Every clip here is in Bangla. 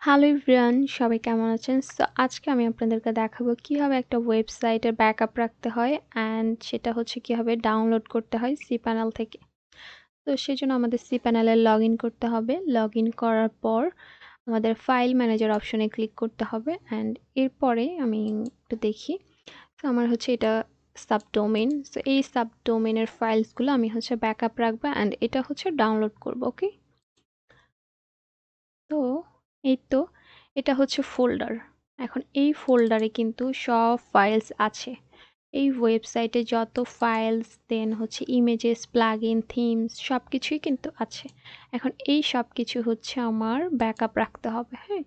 হ্যালো এভরিওয়ান, সবাই কেমন আছেন? সো আজকে আমি আপনাদেরকে দেখাবো কিভাবে একটা ওয়েবসাইটের ব্যাকআপ রাখতে হয় অ্যান্ড সেটা হচ্ছে কিভাবে ডাউনলোড করতে হয় cPanel থেকে। তো সেজন্য আমাদের cPanel-এ লগইন করতে হবে। লগইন করার পর আমাদের ফাইল ম্যানেজার অপশনে ক্লিক করতে হবে অ্যান্ড এরপরে আমি একটু দেখি। তো আমার হচ্ছে এটা সাবডোমেইন। সো এই সাবডোমেইনের ফাইলসগুলো আমি হচ্ছে ব্যাকআপ রাখবো অ্যান্ড এটা হচ্ছে ডাউনলোড করব। ওকে? তো এই তো এটা হচ্ছে ফোল্ডার। এখন এই ফোল্ডারে কিন্তু সব ফাইলস আছে। এই ওয়েবসাইটে যত ফাইলস দেন হচ্ছে ইমেজেস, প্লাগইন, থিমস সবকিছুই কিন্তু আছে। এখন এই সবকিছু হচ্ছে আমার ব্যাকআপ রাখতে হবে, হ্যাঁ?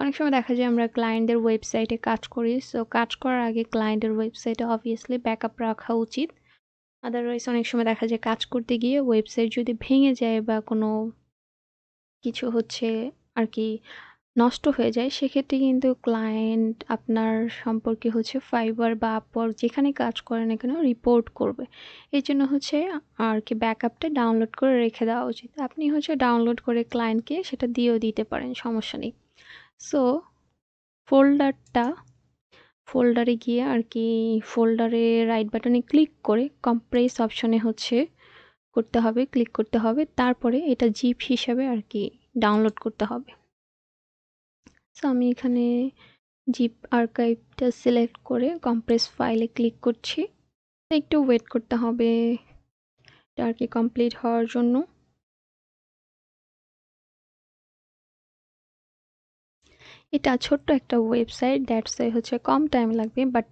অনেক সময় দেখা যায় আমরা ক্লায়েন্টদের ওয়েবসাইটে কাজ করি। সো কাজ করার আগে ক্লায়েন্টের ওয়েবসাইটে অবভিয়াসলি ব্যাকআপ রাখা উচিত। আদারওয়াইজ অনেক সময় দেখা যায় কাজ করতে গিয়ে ওয়েবসাইট যদি ভেঙে যায় বা কোনো কিছু হচ্ছে আর কি নষ্ট হয়ে যায়, সেক্ষেত্রে কিন্তু ক্লায়েন্ট আপনার সম্পর্কে হচ্ছে ফাইবার বা আপওয়ার্ক যেখানে কাজ করে না কেন রিপোর্ট করবে। এই জন্য হচ্ছে আর কি ব্যাকআপটা ডাউনলোড করে রেখে দেওয়া উচিত। আপনি হচ্ছে ডাউনলোড করে ক্লায়েন্টকে সেটা দিয়েও দিতে পারেন, সমস্যা নেই। সো ফোল্ডারটা ফোল্ডারে গিয়ে আর কি ফোল্ডারে রাইট বাটনে ক্লিক করে কম্প্রেস অপশনে হচ্ছে করতে হবে, ক্লিক করতে হবে। তারপরে এটা জিপ হিসাবে আর কি ডাউনলোড করতে হবে। সো আমি এখানে জিপ আর্কাইভটা সিলেক্ট করে কম্প্রেস ফাইলে ক্লিক করছি। একটু ওয়েট করতে হবে এটা আর কি কমপ্লিট হওয়ার জন্য। এটা ছোট্ট একটা ওয়েবসাইট, দ্যাটস ওয়াই হচ্ছে কম টাইম লাগবে, বাট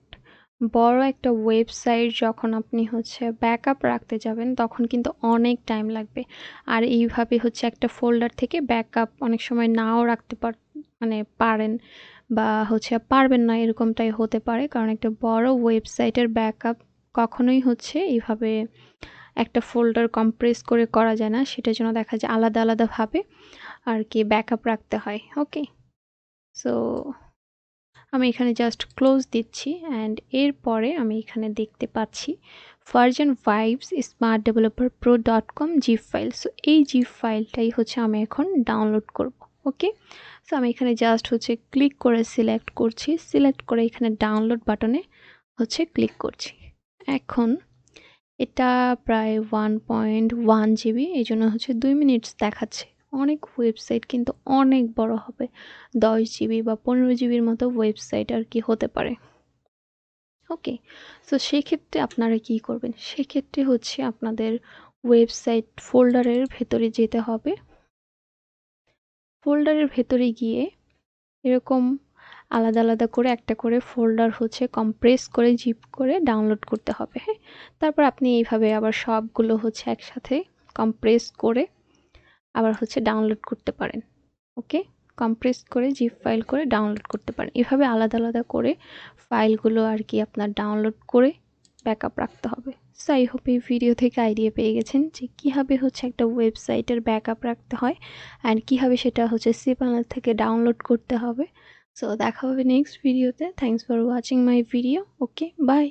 বড় একটা ওয়েবসাইট যখন আপনি হচ্ছে ব্যাকআপ রাখতে যাবেন তখন কিন্তু অনেক টাইম লাগবে। আর এইভাবে হচ্ছে একটা ফোল্ডার থেকে ব্যাকআপ অনেক সময় নাও রাখতে পারেন বা হচ্ছে পারবেন না, এরকমটাই হতে পারে। কারণ একটা বড় ওয়েবসাইটের ব্যাকআপ কখনোই হচ্ছে এইভাবে একটা ফোল্ডার কম্প্রেস করে করা যায় না। সেটার জন্য দেখা যায় আলাদা আলাদাভাবে আর কি ব্যাকআপ রাখতে হয়। ওকে? সো আমি এখানে জাস্ট ক্লোজ দিচ্ছি অ্যান্ড এরপরে আমি এখানে দেখতে পাচ্ছি ভার্জন vibes smart developer pro .com zip file. So এই জিপ ফাইলটাই হচ্ছে আমি এখন ডাউনলোড করব। ওকে? সো আমি এখানে জাস্ট হচ্ছে ক্লিক করে সিলেক্ট করছি, সিলেক্ট করে এখানে ডাউনলোড বাটনে হচ্ছে ক্লিক করছি। এখন এটা প্রায় 1.1 জিবি, এই জন্য হচ্ছে 2 মিনিটস দেখাচ্ছে। অনেক ওয়েবসাইট কিন্তু অনেক বড় হবে, 10 জিবি বা 15 জিবির মতো ওয়েবসাইট আর কি হতে পারে। ওকে? সো সেক্ষেত্রে আপনারা কি করবেন? সেক্ষেত্রে হচ্ছে আপনাদের ওয়েবসাইট ফোল্ডারের ভেতরে যেতে হবে। ফোল্ডারের ভেতরে গিয়ে এরকম আলাদা আলাদা করে একটা করে ফোল্ডার হচ্ছে কম্প্রেস করে জিপ করে ডাউনলোড করতে হবে, হ্যাঁ? তারপর আপনি এইভাবে আবার সবগুলো হচ্ছে একসাথে কম্প্রেস করে আবার হচ্ছে ডাউনলোড করতে পারেন। ওকে? কম্প্রেস করে জিপ ফাইল করে ডাউনলোড করতে পারেন। এভাবে আলাদা আলাদা করে ফাইলগুলো আর কি আপনার ডাউনলোড করে ব্যাকআপ রাখতে হবে। সো আই হোপ এই ভিডিও থেকে আইডিয়া পেয়ে গেছেন যে কীভাবে হচ্ছে একটা ওয়েবসাইটের ব্যাকআপ রাখতে হয় অ্যান্ড কীভাবে সেটা হচ্ছে cPanel থেকে ডাউনলোড করতে হবে। সো দেখা হবে নেক্সট ভিডিওতে। Thanks for watching my video. Okay, by.